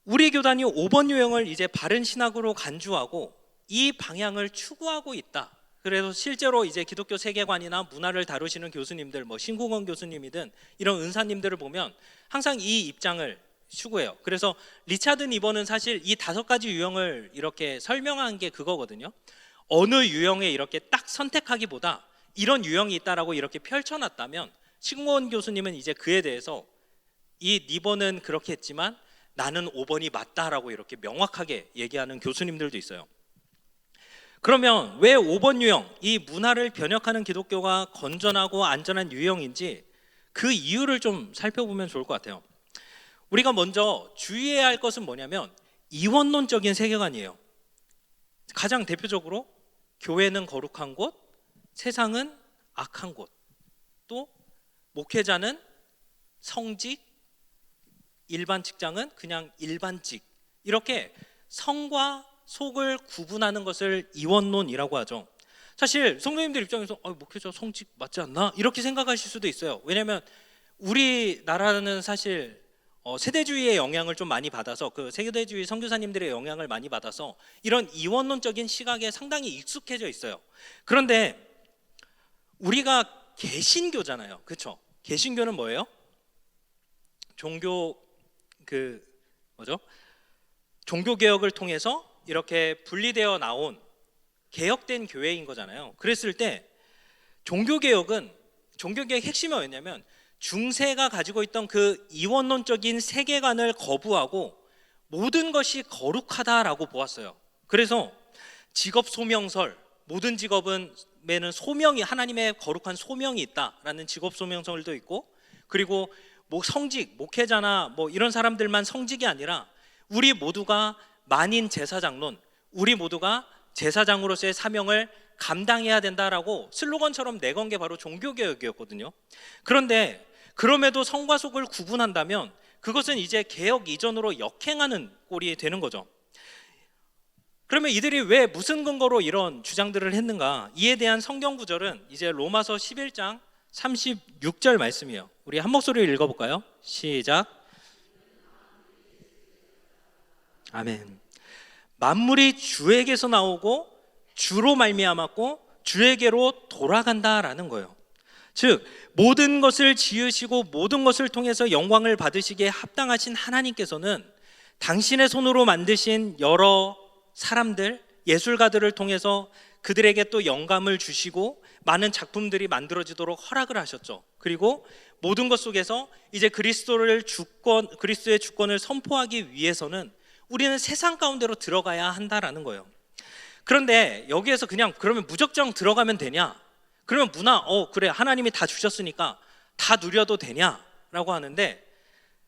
우리 교단이 5번 유형을 이제 바른 신학으로 간주하고 이 방향을 추구하고 있다. 그래서 실제로 이제 기독교 세계관이나 문화를 다루시는 교수님들, 뭐 신국원 교수님이든 이런 은사님들을 보면 항상 이 입장을 추구해요. 그래서 리차드 니버는 사실 이 5가지 유형을 이렇게 설명한 게 그거거든요. 어느 유형에 이렇게 딱 선택하기보다 이런 유형이 있다라고 이렇게 펼쳐놨다면, 신국원 교수님은 이제 그에 대해서 이 니버는 그렇게 했지만 나는 5번이 맞다라고 이렇게 명확하게 얘기하는 교수님들도 있어요. 그러면 왜 5번 유형, 이 문화를 변혁하는 기독교가 건전하고 안전한 유형인지 그 이유를 좀 살펴보면 좋을 것 같아요. 우리가 먼저 주의해야 할 것은 뭐냐면 이원론적인 세계관이에요. 가장 대표적으로 교회는 거룩한 곳, 세상은 악한 곳, 또 목회자는 성직, 일반 직장은 그냥 일반직, 이렇게 성과 속을 구분하는 것을 이원론이라고 하죠. 사실 성도님들 입장에서 목회자 성직 맞지 않나? 이렇게 생각하실 수도 있어요. 왜냐하면 우리나라는 사실 세대주의의 영향을 좀 많이 받아서, 그 세대주의 선교사님들의 영향을 많이 받아서 이런 이원론적인 시각에 상당히 익숙해져 있어요. 그런데 우리가 개신교잖아요. 그렇죠? 개신교는 뭐예요? 종교개혁을 통해서 이렇게 분리되어 나온 개혁된 교회인 거잖아요. 그랬을 때 종교개혁 핵심이 뭐였냐면 중세가 가지고 있던 그 이원론적인 세계관을 거부하고 모든 것이 거룩하다라고 보았어요. 그래서 직업 소명설, 모든 직업에는 소명이, 하나님의 거룩한 소명이 있다라는 직업 소명설도 있고, 그리고 성직, 목회자나 이런 사람들만 성직이 아니라 우리 모두가 만인 제사장론, 우리 모두가 제사장으로서의 사명을 감당해야 된다라고 슬로건처럼 내건 게 바로 종교개혁이었거든요. 그런데 그럼에도 성과 속을 구분한다면 그것은 이제 개혁 이전으로 역행하는 꼴이 되는 거죠. 그러면 이들이 왜 무슨 근거로 이런 주장들을 했는가? 이에 대한 성경 구절은 이제 로마서 11장 36절 말씀이에요. 우리 한 목소리로 읽어볼까요? 시작. 아멘. 만물이 주에게서 나오고 주로 말미암았고 주에게로 돌아간다라는 거예요. 즉 모든 것을 지으시고 모든 것을 통해서 영광을 받으시기에 합당하신 하나님께서는 당신의 손으로 만드신 여러 사람들, 예술가들을 통해서 그들에게 또 영감을 주시고 많은 작품들이 만들어지도록 허락을 하셨죠. 그리고 모든 것 속에서 이제 그리스도의 주권을 선포하기 위해서는 우리는 세상 가운데로 들어가야 한다라는 거예요. 그런데 여기에서 그냥 그러면 무작정 들어가면 되냐? 그러면 그래 하나님이 다 주셨으니까 다 누려도 되냐라고 하는데,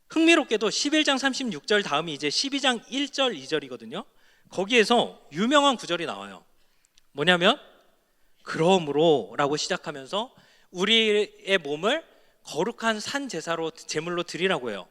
흥미롭게도 11장 36절 다음이 이제 12장 1절 2절이거든요. 거기에서 유명한 구절이 나와요. 뭐냐면 그러므로 라고 시작하면서 우리의 몸을 거룩한 산 제사로 제물로 드리라고 해요.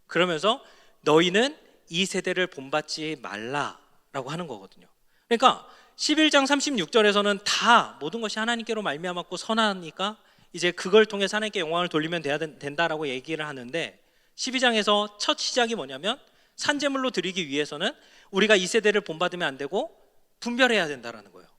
그러면서 너희는 이 세대를 본받지 말라라고 하는 거거든요. 그러니까 11장 36절에서는 다 모든 것이 하나님께로 말미암았고 선하니까 이제 그걸 통해서 하나님께 영광을 돌리면 된다라고 얘기를 하는데, 12장에서 첫 시작이 뭐냐면 산제물로 드리기 위해서는 우리가 이 세대를 본받으면 안 되고 분별해야 된다라는 거예요.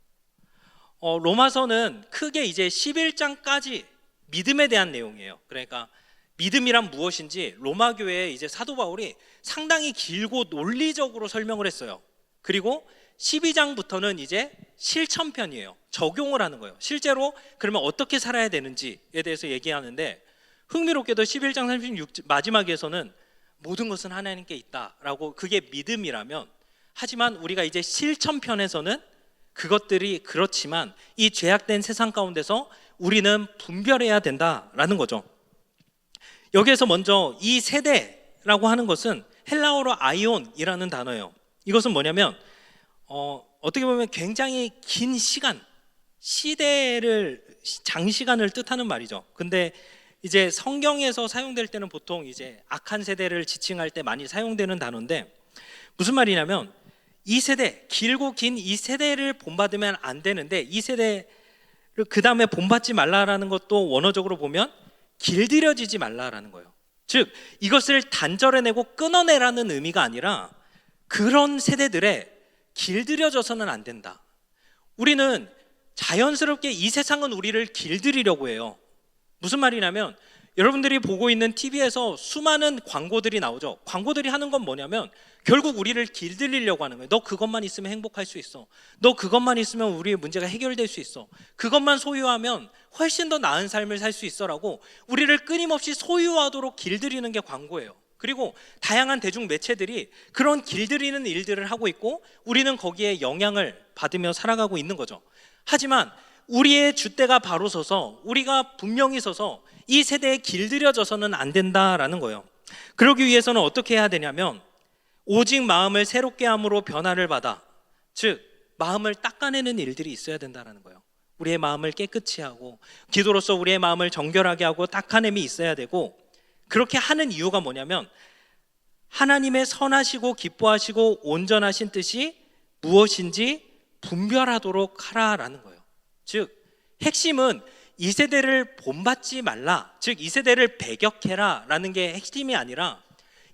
로마서는 크게 이제 11장까지 믿음에 대한 내용이에요. 그러니까 믿음이란 무엇인지 로마 교회에 이제 사도 바울이 상당히 길고 논리적으로 설명을 했어요. 그리고 12장부터는 이제 실천편이에요. 적용을 하는 거예요. 실제로 그러면 어떻게 살아야 되는지에 대해서 얘기하는데, 흥미롭게도 11장 36 마지막에서는 모든 것은 하나님께 있다라고, 그게 믿음이라면, 하지만 우리가 이제 실천편에서는 그것들이 그렇지만 이 죄악된 세상 가운데서 우리는 분별해야 된다라는 거죠. 여기에서 먼저 이 세대라고 하는 것은 헬라어로 아이온이라는 단어예요. 이것은 뭐냐면 어떻게 보면 굉장히 긴 시간, 장시간을 뜻하는 말이죠. 근데 이제 성경에서 사용될 때는 보통 이제 악한 세대를 지칭할 때 많이 사용되는 단어인데, 무슨 말이냐면 이 세대, 길고 긴 이 세대를 본받으면 안 되는데, 이 세대를 그 다음에 본받지 말라라는 것도 원어적으로 보면 길들여지지 말라라는 거예요. 즉 이것을 단절해내고 끊어내라는 의미가 아니라 그런 세대들에 길들여져서는 안 된다. 우리는 자연스럽게 이 세상은 우리를 길들이려고 해요. 무슨 말이냐면 여러분들이 보고 있는 TV에서 수많은 광고들이 나오죠. 광고들이 하는 건 뭐냐면 결국 우리를 길들이려고 하는 거예요. 너 그것만 있으면 행복할 수 있어. 너 그것만 있으면 우리의 문제가 해결될 수 있어. 그것만 소유하면 훨씬 더 나은 삶을 살 수 있어라고 우리를 끊임없이 소유하도록 길들이는 게 광고예요. 그리고 다양한 대중 매체들이 그런 길들이는 일들을 하고 있고 우리는 거기에 영향을 받으며 살아가고 있는 거죠. 하지만 우리의 줏대가 바로 서서 우리가 분명히 서서 이 세대에 길들여져서는 안 된다라는 거예요. 그러기 위해서는 어떻게 해야 되냐면 오직 마음을 새롭게 함으로 변화를 받아, 즉 마음을 닦아내는 일들이 있어야 된다라는 거예요. 우리의 마음을 깨끗이 하고 기도로서 우리의 마음을 정결하게 하고 닦아냄이 있어야 되고, 그렇게 하는 이유가 뭐냐면 하나님의 선하시고 기뻐하시고 온전하신 뜻이 무엇인지 분별하도록 하라라는 거예요. 즉 핵심은 이 세대를 본받지 말라, 즉 이 세대를 배격해라 라는 게 핵심이 아니라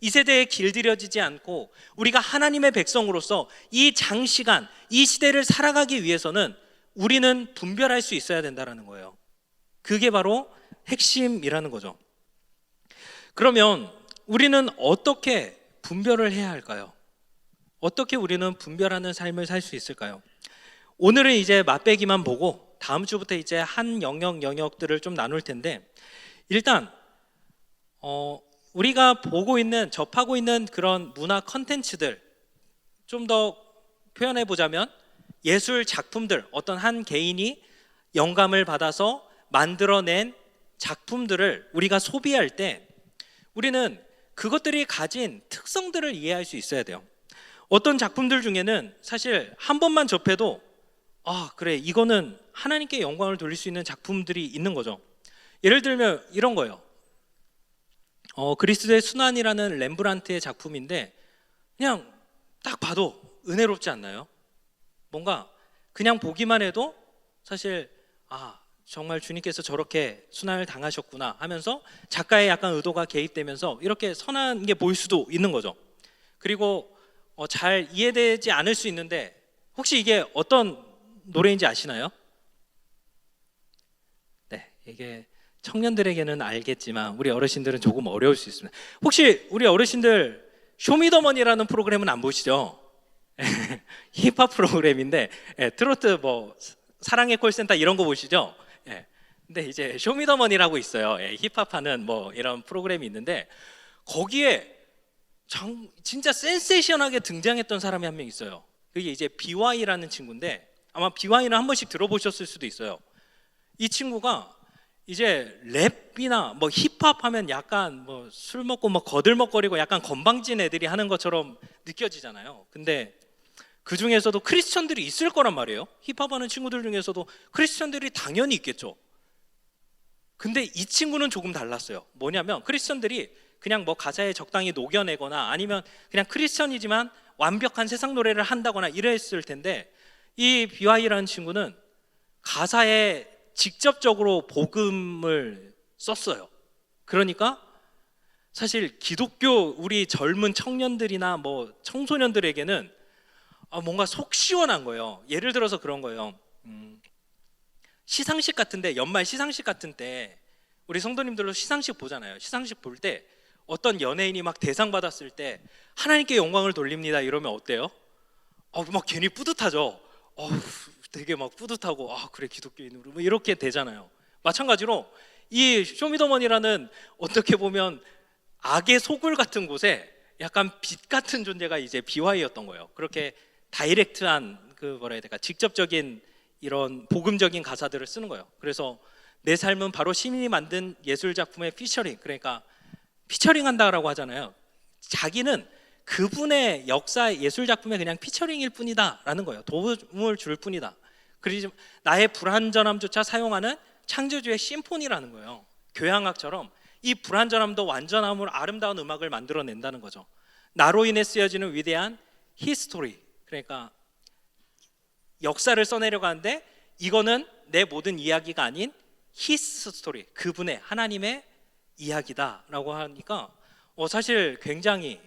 이 세대에 길들여지지 않고 우리가 하나님의 백성으로서 이 장시간 이 시대를 살아가기 위해서는 우리는 분별할 수 있어야 된다는 거예요. 그게 바로 핵심이라는 거죠. 그러면 우리는 어떻게 분별을 해야 할까요? 어떻게 우리는 분별하는 삶을 살 수 있을까요? 오늘은 이제 맛배기만 보고 다음 주부터 이제 한 영역들을 좀 나눌 텐데, 일단 우리가 보고 있는, 접하고 있는 그런 문화 컨텐츠들 좀 더 표현해 보자면 예술 작품들, 어떤 한 개인이 영감을 받아서 만들어낸 작품들을 우리가 소비할 때 우리는 그것들이 가진 특성들을 이해할 수 있어야 돼요. 어떤 작품들 중에는 사실 한 번만 접해도 그래, 이거는 하나님께 영광을 돌릴 수 있는 작품들이 있는 거죠. 예를 들면 이런 거예요. 그리스도의 순환이라는 렘브란트의 작품인데 그냥 딱 봐도 은혜롭지 않나요? 뭔가 그냥 보기만 해도 사실 정말 주님께서 저렇게 순환을 당하셨구나 하면서 작가의 약간 의도가 개입되면서 이렇게 선한 게 보일 수도 있는 거죠. 그리고 잘 이해되지 않을 수 있는데, 혹시 이게 어떤 노래인지 아시나요? 네, 이게 청년들에게는 알겠지만 우리 어르신들은 조금 어려울 수 있습니다. 혹시 우리 어르신들 쇼미더머니라는 프로그램은 안 보시죠? 힙합 프로그램인데 트로트 뭐 사랑의 콜센터 이런 거 보시죠? 근데 이제 쇼미더머니라고 있어요. 힙합하는 뭐 이런 프로그램이 있는데 거기에 진짜 센세이션하게 등장했던 사람이 한 명 있어요. 그게 이제 BY라는 친구인데 아마 BY는 한 번씩 들어보셨을 수도 있어요. 이 친구가 이제 랩이나 뭐 힙합 하면 약간 뭐 술 먹고 뭐 거들먹거리고 약간 건방진 애들이 하는 것처럼 느껴지잖아요. 근데 그 중에서도 크리스천들이 있을 거란 말이에요. 힙합하는 친구들 중에서도 크리스천들이 당연히 있겠죠. 근데 이 친구는 조금 달랐어요. 뭐냐면 크리스천들이 그냥 뭐 가사에 적당히 녹여내거나 아니면 그냥 크리스천이지만 완벽한 세상 노래를 한다거나 이랬을 텐데, 이 BY라는 친구는 가사에 직접적으로 복음을 썼어요. 그러니까 사실 기독교 우리 젊은 청년들이나 뭐 청소년들에게는 뭔가 속 시원한 거예요. 예를 들어서 그런 거예요. 시상식 같은데, 연말 시상식 같은 때 우리 성도님들로 시상식 보잖아요. 시상식 볼 때 어떤 연예인이 막 대상 받았을 때 하나님께 영광을 돌립니다 이러면 어때요? 막 괜히 뿌듯하죠. 되게 막 뿌듯하고 그래 기독교인으로 뭐 이렇게 되잖아요. 마찬가지로 이 쇼미더머니라는 어떻게 보면 악의 소굴 같은 곳에 약간 빛 같은 존재가 이제 BY였던 거예요. 그렇게 다이렉트한 뭐라 해야 될까, 직접적인 이런 복음적인 가사들을 쓰는 거예요. 그래서 내 삶은 바로 시민이 만든 예술 작품의 피처링, 그러니까 피처링한다라고 하잖아요. 자기는 그분의 역사 예술 작품에 그냥 피처링일 뿐이다라는 거예요. 도움을 줄 뿐이다. 그리고 나의 불완전함조차 사용하는 창조주의 심포니라는 거예요. 교향악처럼 이 불완전함도 완전함으로 아름다운 음악을 만들어낸다는 거죠. 나로 인해 쓰여지는 위대한 히스토리, 그러니까 역사를 써내려고 하는데 이거는 내 모든 이야기가 아닌 his story, 그분의 하나님의 이야기다라고 하니까 사실 굉장히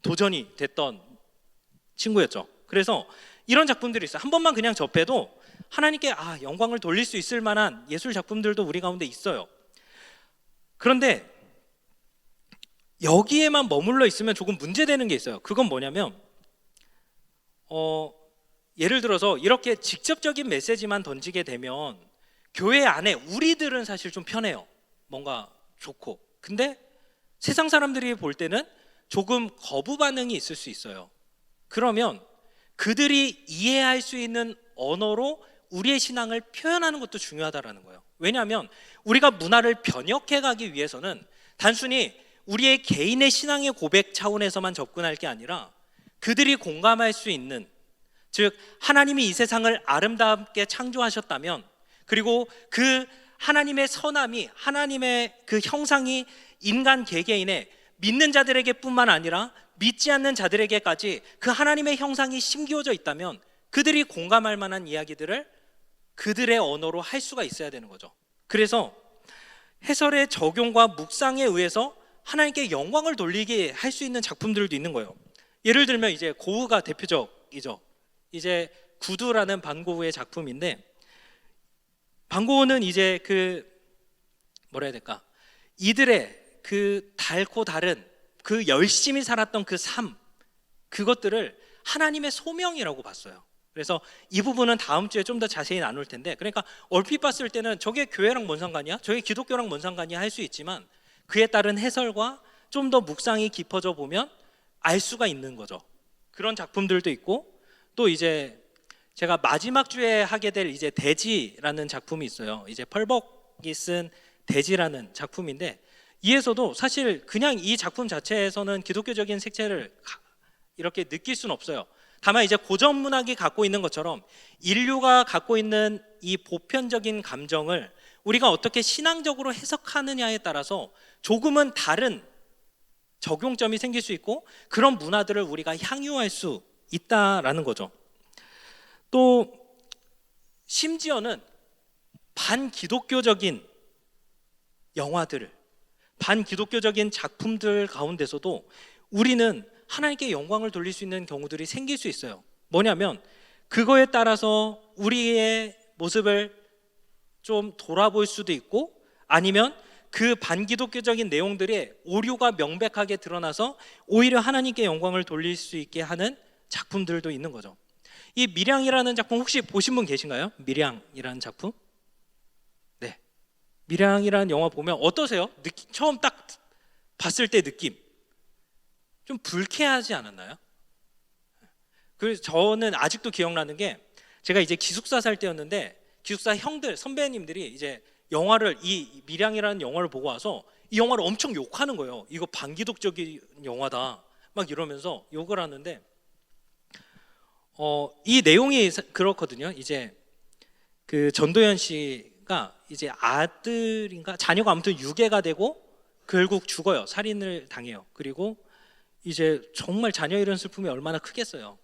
도전이 됐던 친구였죠. 그래서 이런 작품들이 있어요. 한 번만 그냥 접해도 하나님께 영광을 돌릴 수 있을 만한 예술 작품들도 우리 가운데 있어요. 그런데 여기에만 머물러 있으면 조금 문제되는 게 있어요. 그건 뭐냐면 예를 들어서 이렇게 직접적인 메시지만 던지게 되면 교회 안에 우리들은 사실 좀 편해요. 뭔가 좋고. 근데 세상 사람들이 볼 때는 조금 거부 반응이 있을 수 있어요. 그러면 그들이 이해할 수 있는 언어로 우리의 신앙을 표현하는 것도 중요하다라는 거예요. 왜냐하면 우리가 문화를 변혁해 가기 위해서는 단순히 우리의 개인의 신앙의 고백 차원에서만 접근할 게 아니라 그들이 공감할 수 있는, 즉 하나님이 이 세상을 아름답게 창조하셨다면, 그리고 그 하나님의 선함이, 하나님의 그 형상이 인간 개개인의 믿는 자들에게 뿐만 아니라 믿지 않는 자들에게까지 그 하나님의 형상이 심겨져 있다면 그들이 공감할 만한 이야기들을 그들의 언어로 할 수가 있어야 되는 거죠. 그래서 해설의 적용과 묵상에 의해서 하나님께 영광을 돌리게 할 수 있는 작품들도 있는 거예요. 예를 들면 이제 고흐가 대표적이죠. 이제 구두라는 반고흐의 작품인데, 반고흐는 이제 뭐라 해야 될까, 이들의 그 달고 다른 그 열심히 살았던 그 삶, 그것들을 하나님의 소명이라고 봤어요. 그래서 이 부분은 다음 주에 좀 더 자세히 나눌 텐데, 그러니까 얼핏 봤을 때는 저게 교회랑 뭔 상관이야? 저게 기독교랑 뭔 상관이야? 할 수 있지만 그에 따른 해설과 좀 더 묵상이 깊어져 보면 알 수가 있는 거죠. 그런 작품들도 있고, 또 이제 제가 마지막 주에 하게 될 이제 대지라는 작품이 있어요. 이제 펄벅이 쓴 대지라는 작품인데, 이에서도 사실 그냥 이 작품 자체에서는 기독교적인 색채를 이렇게 느낄 수는 없어요. 다만 이제 고전 문학이 갖고 있는 것처럼 인류가 갖고 있는 이 보편적인 감정을 우리가 어떻게 신앙적으로 해석하느냐에 따라서 조금은 다른 적용점이 생길 수 있고, 그런 문화들을 우리가 향유할 수 있다라는 거죠. 또 심지어는 반기독교적인 영화들, 반기독교적인 작품들 가운데서도 우리는 하나님께 영광을 돌릴 수 있는 경우들이 생길 수 있어요. 뭐냐면 그거에 따라서 우리의 모습을 좀 돌아볼 수도 있고, 아니면 그 반기독교적인 내용들의 오류가 명백하게 드러나서 오히려 하나님께 영광을 돌릴 수 있게 하는 작품들도 있는 거죠. 이 밀양이라는 작품 혹시 보신 분 계신가요? 밀양이라는 작품? 네, 밀양이라는 영화 보면 어떠세요? 처음 딱 봤을 때 느낌 좀 불쾌하지 않았나요? 그래서 저는 아직도 기억나는 게, 제가 이제 기숙사 살 때였는데 기숙사 형들, 선배님들이 이제 영화를, 이 밀양이라는 영화를 보고 와서 이 영화를 엄청 욕하는 거예요. 이거 반기독적인 영화다 막 이러면서 욕을 하는데, 이 내용이 그렇거든요. 이제 그 전도연 씨가 이제 아들인가 자녀가 아무튼 유괴가 되고 결국 죽어요. 살인을 당해요. 그리고 이제 정말 자녀 잃은 슬픔이 얼마나 크겠어요.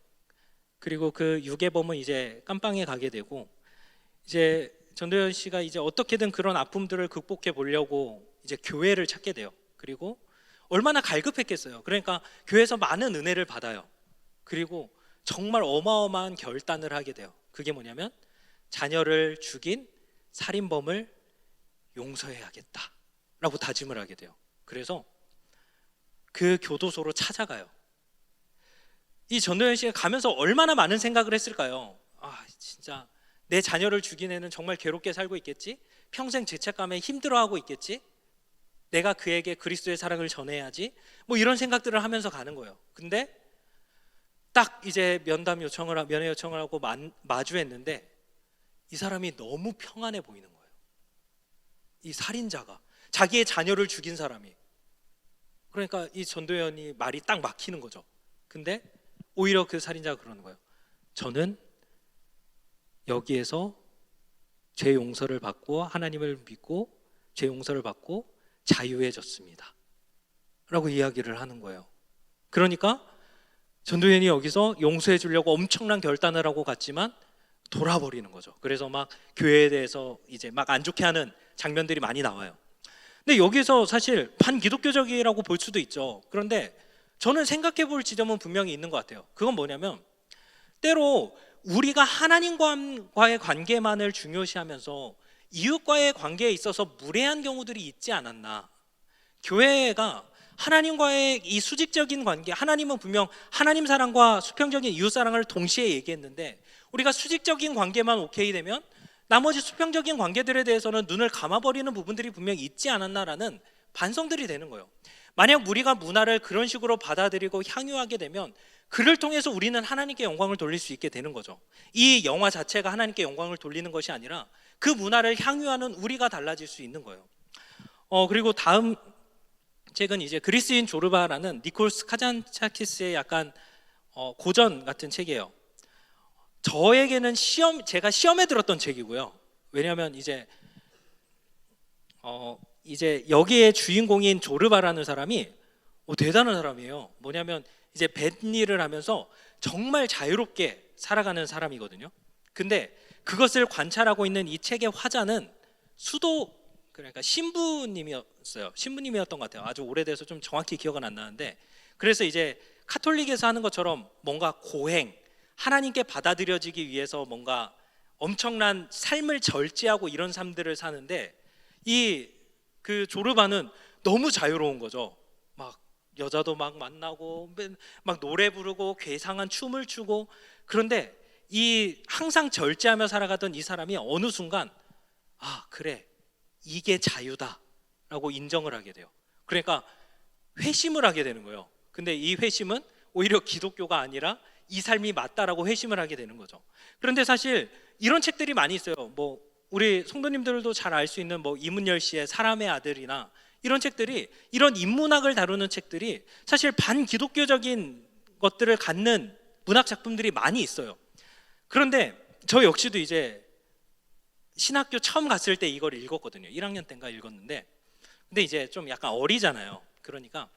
그리고 그 유괴범은 이제 깜빵에 가게 되고, 이제 전도연 씨가 이제 어떻게든 그런 아픔들을 극복해 보려고 이제 교회를 찾게 돼요. 그리고 얼마나 갈급했겠어요. 그러니까 교회에서 많은 은혜를 받아요. 그리고 정말 어마어마한 결단을 하게 돼요. 그게 뭐냐면 자녀를 죽인 살인범을 용서해야겠다라고 다짐을 하게 돼요. 그래서 그 교도소로 찾아가요. 이 전도연 씨가 가면서 얼마나 많은 생각을 했을까요? 진짜 내 자녀를 죽인 애는 정말 괴롭게 살고 있겠지? 평생 죄책감에 힘들어하고 있겠지? 내가 그에게 그리스도의 사랑을 전해야지? 뭐 이런 생각들을 하면서 가는 거예요. 근데 딱 이제 면회 요청을 하고 마주했는데 이 사람이 너무 평안해 보이는 거예요. 이 살인자가, 자기의 자녀를 죽인 사람이. 그러니까 이 전도연이 말이 딱 막히는 거죠. 근데 오히려 그 살인자가 그러는 거예요. 저는 여기에서 죄 용서를 받고 하나님을 믿고 죄 용서를 받고 자유해졌습니다 라고 이야기를 하는 거예요. 그러니까 전도연이 여기서 용서해 주려고 엄청난 결단을 하고 갔지만 돌아버리는 거죠. 그래서 막 교회에 대해서 이제 막 안 좋게 하는 장면들이 많이 나와요. 근데 여기서 사실 반기독교적이라고 볼 수도 있죠. 그런데 저는 생각해 볼 지점은 분명히 있는 것 같아요. 그건 뭐냐면 때로 우리가 하나님과의 관계만을 중요시하면서 이웃과의 관계에 있어서 무례한 경우들이 있지 않았나. 교회가 하나님과의 이 수직적인 관계, 하나님은 분명 하나님 사랑과 수평적인 이웃 사랑을 동시에 얘기했는데 우리가 수직적인 관계만 오케이 되면 나머지 수평적인 관계들에 대해서는 눈을 감아버리는 부분들이 분명히 있지 않았나라는 반성들이 되는 거예요. 만약 우리가 문화를 그런 식으로 받아들이고 향유하게 되면 그를 통해서 우리는 하나님께 영광을 돌릴 수 있게 되는 거죠. 이 영화 자체가 하나님께 영광을 돌리는 것이 아니라 그 문화를 향유하는 우리가 달라질 수 있는 거예요. 그리고 다음 책은 이제 그리스인 조르바라는 니콜스 카잔차키스의 약간 고전 같은 책이에요. 저에게는 제가 시험에 들었던 책이고요. 왜냐하면 이제 여기에 주인공인 조르바라는 사람이 대단한 사람이에요. 뭐냐면 이제 뱃일을 하면서 정말 자유롭게 살아가는 사람이거든요. 근데 그것을 관찰하고 있는 이 책의 화자는 그러니까 신부님이었던 것 같아요. 아주 오래돼서 좀 정확히 기억은 안 나는데, 그래서 이제 카톨릭에서 하는 것처럼 뭔가 고행, 하나님께 받아들여지기 위해서 뭔가 엄청난 삶을 절제하고 이런 삶들을 사는데 그 조르바는 너무 자유로운 거죠. 막 여자도 막 만나고 막 노래 부르고 괴상한 춤을 추고. 그런데 이 항상 절제하며 살아가던 이 사람이 어느 순간 그래, 이게 자유다라고 인정을 하게 돼요. 그러니까 회심을 하게 되는 거예요. 근데 이 회심은 오히려 기독교가 아니라 이 삶이 맞다라고 회심을 하게 되는 거죠. 그런데 사실 이런 책들이 많이 있어요. 뭐 우리 성도님들도 잘 알 수 있는 뭐 이문열 씨의 사람의 아들이나 이런 책들이, 이런 인문학을 다루는 책들이 사실 반기독교적인 것들을 갖는 문학 작품들이 많이 있어요. 그런데 저 역시도 이제 신학교 처음 갔을 때 이걸 읽었거든요. 1학년 때인가 읽었는데, 근데 이제 좀 약간 어리잖아요. 그러니까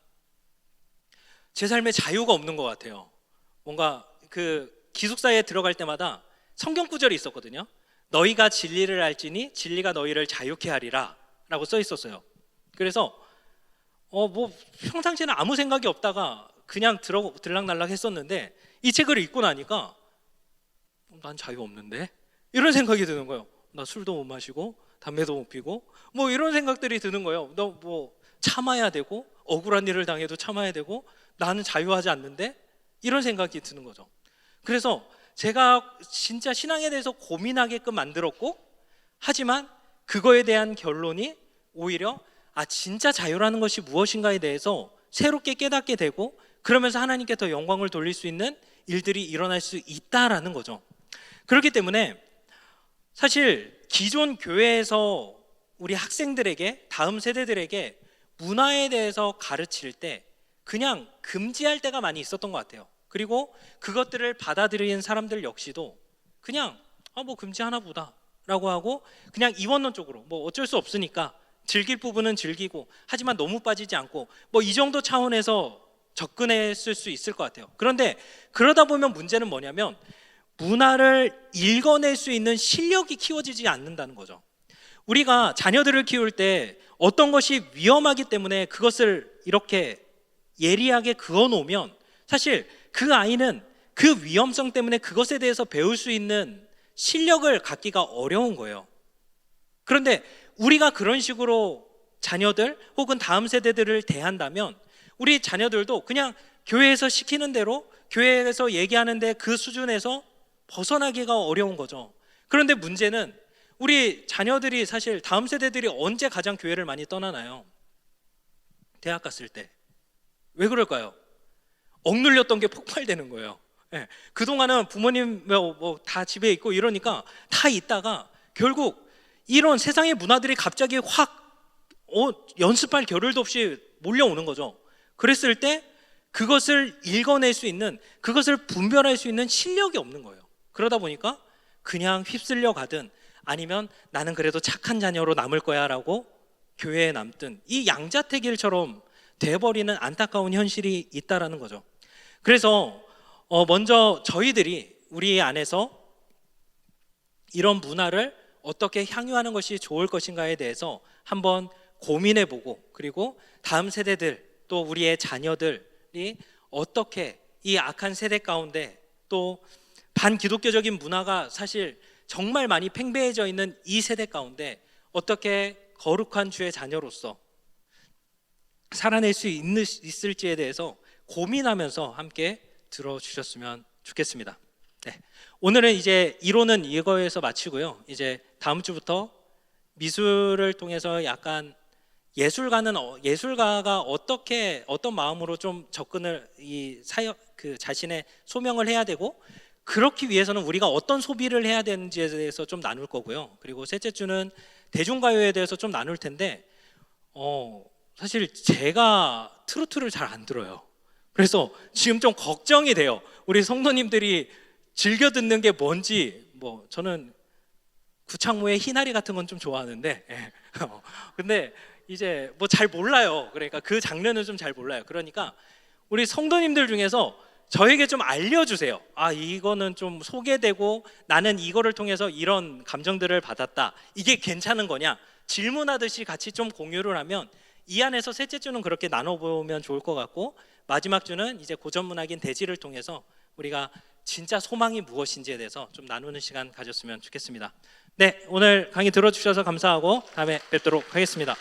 제 삶에 자유가 없는 것 같아요. 뭔가 그 기숙사에 들어갈 때마다 성경 구절이 있었거든요. 너희가 진리를 알지니 진리가 너희를 자유케 하리라 라고 써 있었어요. 그래서 뭐 평상시에는 아무 생각이 없다가 그냥 들락날락 했었는데 이 책을 읽고 나니까 난 자유 없는데? 이런 생각이 드는 거예요. 나 술도 못 마시고 담배도 못 피고 뭐 이런 생각들이 드는 거예요. 너 뭐 참아야 되고 억울한 일을 당해도 참아야 되고 나는 자유하지 않는데? 이런 생각이 드는 거죠. 그래서 제가 진짜 신앙에 대해서 고민하게끔 만들었고, 하지만 그거에 대한 결론이 오히려 진짜 자유라는 것이 무엇인가에 대해서 새롭게 깨닫게 되고, 그러면서 하나님께 더 영광을 돌릴 수 있는 일들이 일어날 수 있다라는 거죠. 그렇기 때문에 사실 기존 교회에서 우리 학생들에게, 다음 세대들에게 문화에 대해서 가르칠 때 그냥 금지할 때가 많이 있었던 것 같아요. 그리고 그것들을 받아들이는 사람들 역시도 그냥 뭐 금지하나 보다 라고 하고 그냥 이원론적으로 뭐 어쩔 수 없으니까 즐길 부분은 즐기고, 하지만 너무 빠지지 않고 뭐 이 정도 차원에서 접근했을 수 있을 것 같아요. 그런데 그러다 보면 문제는 뭐냐면 문화를 읽어낼 수 있는 실력이 키워지지 않는다는 거죠. 우리가 자녀들을 키울 때 어떤 것이 위험하기 때문에 그것을 이렇게 예리하게 그어놓으면 사실 그 아이는 그 위험성 때문에 그것에 대해서 배울 수 있는 실력을 갖기가 어려운 거예요. 그런데 우리가 그런 식으로 자녀들 혹은 다음 세대들을 대한다면 우리 자녀들도 그냥 교회에서 시키는 대로, 교회에서 얘기하는데 그 수준에서 벗어나기가 어려운 거죠. 그런데 문제는 우리 자녀들이, 사실 다음 세대들이 언제 가장 교회를 많이 떠나나요? 대학 갔을 때. 왜 그럴까요? 억눌렸던 게 폭발되는 거예요. 네. 그동안은 부모님 다 집에 있고 이러니까 다 있다가 결국 이런 세상의 문화들이 갑자기 확 연습할 겨를도 없이 몰려오는 거죠. 그랬을 때 그것을 읽어낼 수 있는, 그것을 분별할 수 있는 실력이 없는 거예요. 그러다 보니까 그냥 휩쓸려 가든 아니면 나는 그래도 착한 자녀로 남을 거야 라고 교회에 남든 이 양자택일처럼 돼버리는 안타까운 현실이 있다라는 거죠. 그래서 먼저 저희들이 우리 안에서 이런 문화를 어떻게 향유하는 것이 좋을 것인가에 대해서 한번 고민해보고, 그리고 다음 세대들 또 우리의 자녀들이 어떻게 이 악한 세대 가운데 또 반기독교적인 문화가 사실 정말 많이 팽배해져 있는 이 세대 가운데 어떻게 거룩한 주의 자녀로서 살아낼 수 있을지에 대해서 고민하면서 함께 들어주셨으면 좋겠습니다. 네. 오늘은 이제 이론은 이거에서 마치고요. 이제 다음 주부터 미술을 통해서 약간 예술가가 어떻게 어떤 마음으로 좀 접근을 이 사역 그 자신의 소명을 해야 되고, 그렇기 위해서는 우리가 어떤 소비를 해야 되는지에 대해서 좀 나눌 거고요. 그리고 셋째 주는 대중가요에 대해서 좀 나눌 텐데 사실 제가 트로트를 잘 안 들어요. 그래서 지금 좀 걱정이 돼요. 우리 성도님들이 즐겨 듣는 게 뭔지. 뭐 저는 구창모의 희나리 같은 건 좀 좋아하는데 근데 이제 뭐 잘 몰라요. 그러니까 그 장르는 좀 잘 몰라요. 그러니까 우리 성도님들 중에서 저에게 좀 알려주세요. 아, 이거는 좀 소개되고 나는 이거를 통해서 이런 감정들을 받았다, 이게 괜찮은 거냐, 질문하듯이 같이 좀 공유를 하면 이 안에서 셋째 주는 그렇게 나눠보면 좋을 것 같고, 마지막 주는 이제 고전문학인 대지를 통해서 우리가 진짜 소망이 무엇인지에 대해서 좀 나누는 시간 가졌으면 좋겠습니다. 네, 오늘 강의 들어주셔서 감사하고 다음에 뵙도록 하겠습니다.